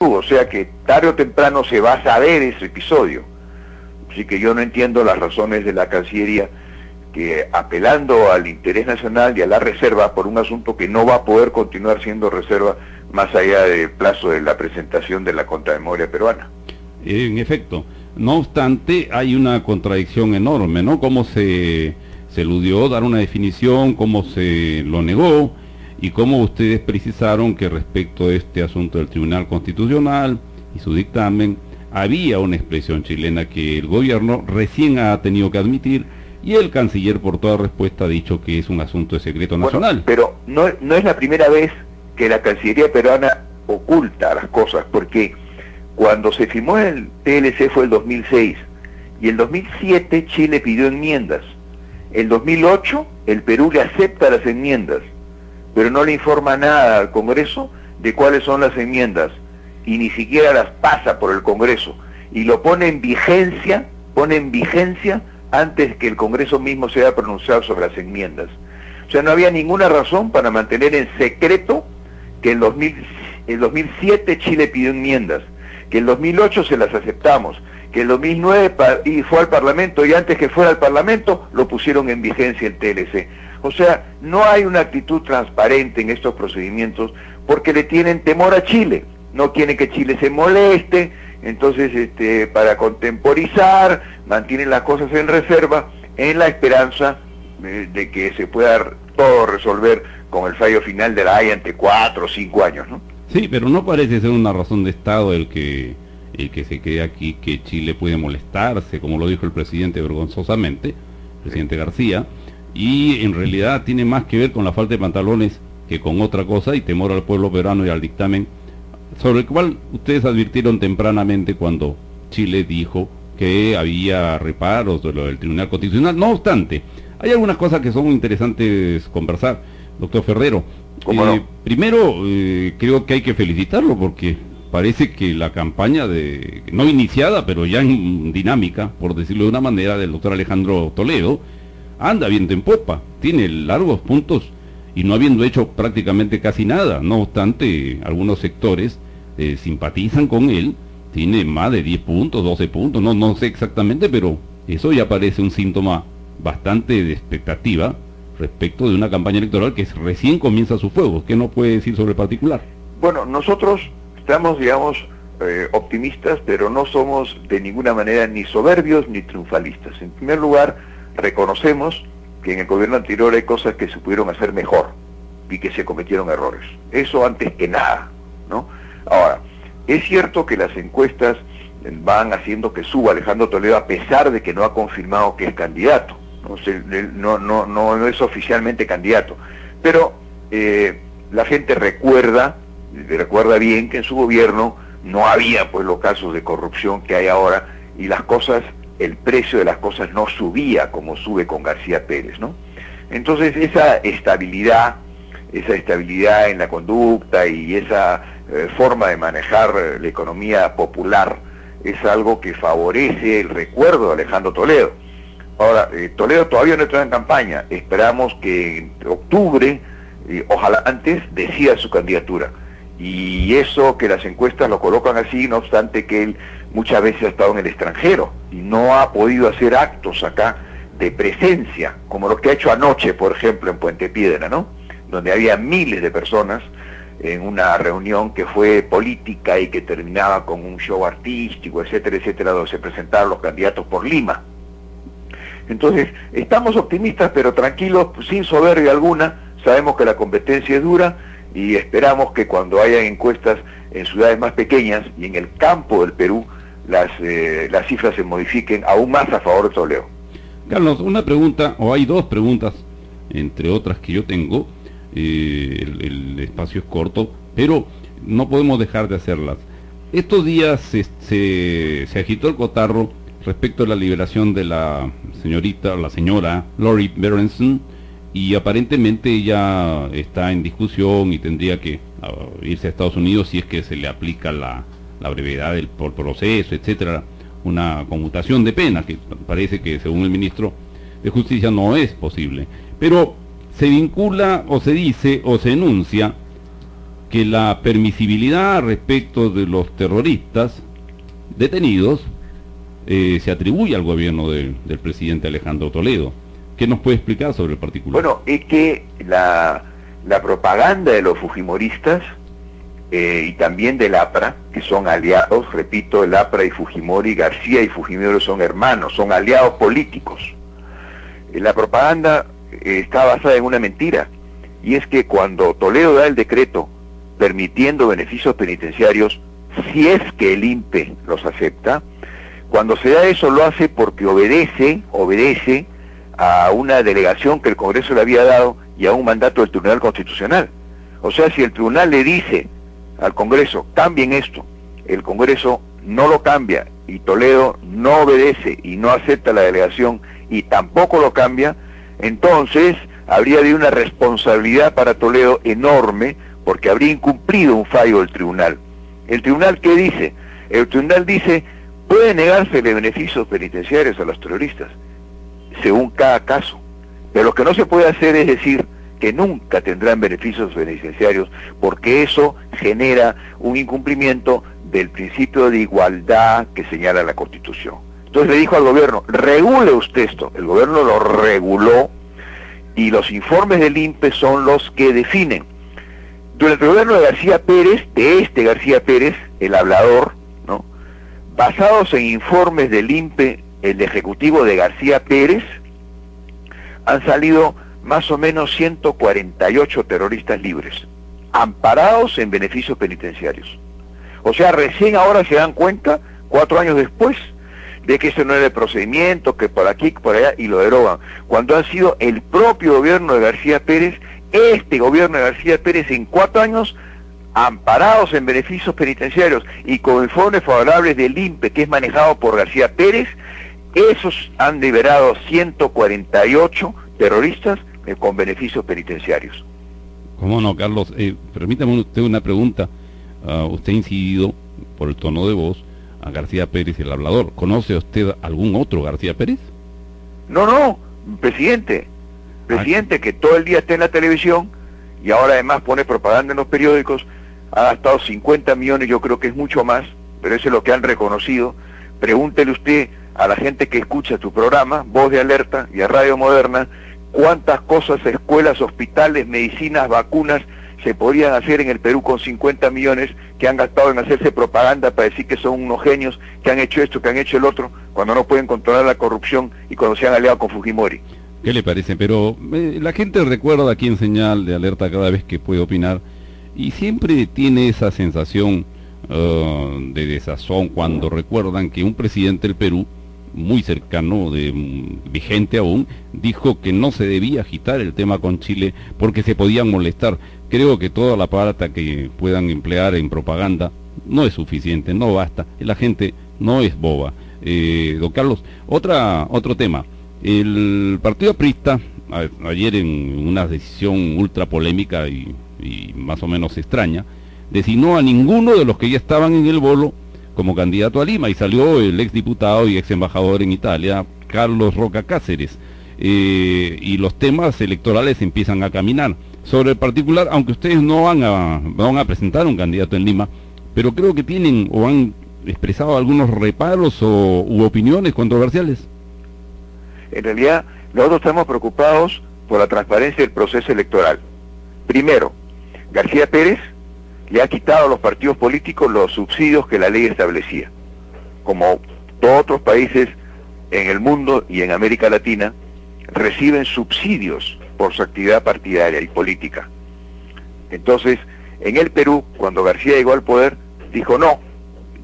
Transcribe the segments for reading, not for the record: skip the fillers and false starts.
o sea que tarde o temprano se va a saber ese episodio. Así que yo no entiendo las razones de la Cancillería que, apelando al interés nacional y a la reserva por un asunto que no va a poder continuar siendo reserva más allá del plazo de la presentación de la contramemoria peruana. En efecto, no obstante, hay una contradicción enorme, ¿no? Cómo se eludió dar una definición, cómo se lo negó, y cómo ustedes precisaron que respecto a este asunto del Tribunal Constitucional y su dictamen, había una expresión chilena que el gobierno recién ha tenido que admitir, y el canciller por toda respuesta ha dicho que es un asunto de secreto nacional. Pero no es la primera vez que la Cancillería peruana oculta las cosas, porque cuando se firmó el TLC fue el 2006, y el 2007 Chile pidió enmiendas. El 2008 el Perú le acepta las enmiendas, pero no le informa nada al Congreso de cuáles son las enmiendas, y ni siquiera las pasa por el Congreso, y lo pone en vigencia antes que el Congreso mismo se haya pronunciado sobre las enmiendas. O sea, no había ninguna razón para mantener en secreto que el 2007 Chile pidió enmiendas, que el 2008 se las aceptamos, que el 2009 y fue al Parlamento, y antes que fuera al Parlamento lo pusieron en vigencia el TLC. O sea, no hay una actitud transparente en estos procedimientos porque le tienen temor a Chile, no quieren que Chile se moleste, entonces para contemporizar, mantienen las cosas en reserva en la esperanza de que se pueda todo resolver con el fallo final de la Haya entre 4 o 5 años, ¿no? Sí, pero no parece ser una razón de Estado el que se quede aquí, que Chile puede molestarse, como lo dijo el presidente vergonzosamente, el presidente García, y en realidad tiene más que ver con la falta de pantalones que con otra cosa, y temor al pueblo peruano y al dictamen, sobre el cual ustedes advirtieron tempranamente cuando Chile dijo que había reparos de lo del Tribunal Constitucional. No obstante, hay algunas cosas que son interesantes conversar, doctor Ferrero. ¿Cómo no? Primero, creo que hay que felicitarlo porque parece que la campaña no iniciada, pero ya en dinámica, por decirlo de una manera, del doctor Alejandro Toledo, anda viento en popa, tiene largos puntos y no habiendo hecho prácticamente casi nada. No obstante, algunos sectores simpatizan con él, tiene más de 10 puntos, 12 puntos, no sé exactamente, pero eso ya parece un síntoma bastante de expectativa respecto de una campaña electoral que recién comienza su fuego. ¿Qué no puede decir sobre el particular? Bueno, nosotros estamos, digamos, optimistas, pero no somos de ninguna manera ni soberbios ni triunfalistas. En primer lugar, reconocemos que en el gobierno anterior hay cosas que se pudieron hacer mejor y que se cometieron errores. Eso antes que nada, ¿no? Ahora, es cierto que las encuestas van haciendo que suba Alejandro Toledo a pesar de que no ha confirmado que es candidato. No es oficialmente candidato, pero la gente recuerda bien que en su gobierno no había pues los casos de corrupción que hay ahora, y las cosas, el precio de las cosas no subía como sube con García Pérez, ¿no? Entonces esa estabilidad en la conducta y esa forma de manejar la economía popular es algo que favorece el recuerdo de Alejandro Toledo. Ahora, Toledo todavía no está en campaña, esperamos que en octubre, ojalá antes, decida su candidatura. Y eso que las encuestas lo colocan así, no obstante que él muchas veces ha estado en el extranjero y no ha podido hacer actos acá de presencia, como lo que ha hecho anoche, por ejemplo, en Puente Piedra, ¿no? Donde había miles de personas en una reunión que fue política y que terminaba con un show artístico, etcétera, etcétera, donde se presentaron los candidatos por Lima. Entonces, estamos optimistas, pero tranquilos, sin soberbia alguna. Sabemos que la competencia es dura y esperamos que cuando haya encuestas en ciudades más pequeñas y en el campo del Perú, las cifras se modifiquen aún más a favor de Toledo. Carlos, una pregunta, o hay dos preguntas, entre otras que yo tengo. El espacio es corto, pero no podemos dejar de hacerlas. Estos días se agitó el cotarro respecto a la liberación de la señora Lori Berenson, y aparentemente ella está en discusión y tendría que irse a Estados Unidos si es que se le aplica la brevedad del proceso, etcétera, una conmutación de pena, que parece que según el ministro de Justicia no es posible. Pero se vincula, o se dice, o se enuncia que la permisibilidad respecto de los terroristas detenidos se atribuye al gobierno del presidente Alejandro Toledo. ¿Qué nos puede explicar sobre el particular? Bueno, es que la propaganda de los fujimoristas y también del APRA, que son aliados, repito, el APRA y Fujimori, García y Fujimori son hermanos, son aliados políticos. La propaganda está basada en una mentira, y es que cuando Toledo da el decreto permitiendo beneficios penitenciarios, si es que el INPE los acepta, cuando se da eso lo hace porque obedece a una delegación que el Congreso le había dado y a un mandato del Tribunal Constitucional. O sea, si el Tribunal le dice al Congreso, cambien esto, el Congreso no lo cambia y Toledo no obedece y no acepta la delegación y tampoco lo cambia, entonces habría habido una responsabilidad para Toledo enorme porque habría incumplido un fallo del Tribunal. ¿El Tribunal qué dice? El Tribunal dice, puede negársele beneficios penitenciarios a los terroristas, según cada caso, pero lo que no se puede hacer es decir que nunca tendrán beneficios penitenciarios, porque eso genera un incumplimiento del principio de igualdad que señala la Constitución. Entonces le dijo al gobierno, regule usted esto. El gobierno lo reguló y los informes del INPE son los que definen. Durante el gobierno de García Pérez, García Pérez, el hablador, ¿no?, basados en informes del INPE, el ejecutivo de García Pérez, han salido más o menos 148 terroristas libres, amparados en beneficios penitenciarios. O sea, recién ahora se dan cuenta, 4 años después, de que ese no era el procedimiento, que por aquí, por allá, y lo derogan. Cuando ha sido el propio gobierno de García Pérez, este gobierno de García Pérez, en 4 años, amparados en beneficios penitenciarios y con informes favorables del INPE, que es manejado por García Pérez, esos han liberado 148 terroristas con beneficios penitenciarios. ¿Cómo no, Carlos? Permítame usted una pregunta. Usted ha incidido, por el tono de voz, a García Pérez, el hablador. ¿Conoce usted algún otro García Pérez? No, presidente que todo el día está en la televisión y ahora además pone propaganda en los periódicos, ha gastado 50 millones, yo creo que es mucho más, pero eso es lo que han reconocido. Pregúntele usted a la gente que escucha tu programa, Voz de Alerta y a Radio Moderna, cuántas cosas, escuelas, hospitales, medicinas, vacunas, se podrían hacer en el Perú con 50 millones que han gastado en hacerse propaganda para decir que son unos genios, que han hecho esto, que han hecho el otro, cuando no pueden controlar la corrupción y cuando se han aliado con Fujimori. ¿Qué le parece? Pero la gente recuerda aquí en Señal de Alerta cada vez que puede opinar y siempre tiene esa sensación de desazón cuando recuerdan que un presidente del Perú, muy cercano, vigente aún, dijo que no se debía agitar el tema con Chile porque se podían molestar. Creo que toda la plata que puedan emplear en propaganda no es suficiente, no basta. La gente no es boba. Don Carlos, otro tema. El partido aprista, ayer en una decisión ultra polémica y más o menos extraña, designó a ninguno de los que ya estaban en el bolo como candidato a Lima, y salió el exdiputado y ex embajador en Italia, Carlos Roca Cáceres, y los temas electorales empiezan a caminar. Sobre el particular, aunque ustedes no van a presentar un candidato en Lima, pero creo que tienen o han expresado algunos reparos u opiniones controversiales. En realidad, nosotros estamos preocupados por la transparencia del proceso electoral. Primero, García Pérez le ha quitado a los partidos políticos los subsidios que la ley establecía. Como todos otros países en el mundo y en América Latina, reciben subsidios por su actividad partidaria y política. Entonces, en el Perú, cuando García llegó al poder, dijo, no,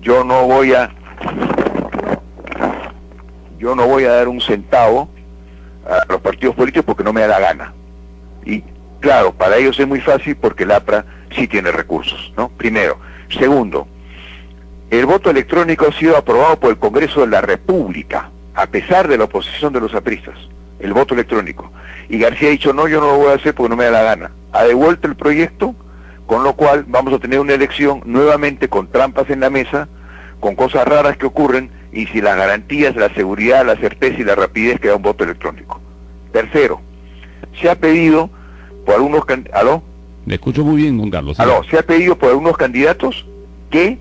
yo no voy a dar un centavo a los partidos políticos porque no me da la gana. Y claro, para ellos es muy fácil porque el APRA sí tiene recursos, ¿no? Primero. Segundo, el voto electrónico ha sido aprobado por el Congreso de la República, a pesar de la oposición de los apristas, el voto electrónico. Y García ha dicho, no, yo no lo voy a hacer porque no me da la gana. Ha devuelto el proyecto, con lo cual vamos a tener una elección nuevamente con trampas en la mesa, con cosas raras que ocurren, y sin las garantías, la seguridad, la certeza y la rapidez que da un voto electrónico. Tercero, se ha pedido por algunos... ¿Aló? Le escucho muy bien, don Carlos. Se ha pedido por algunos candidatos que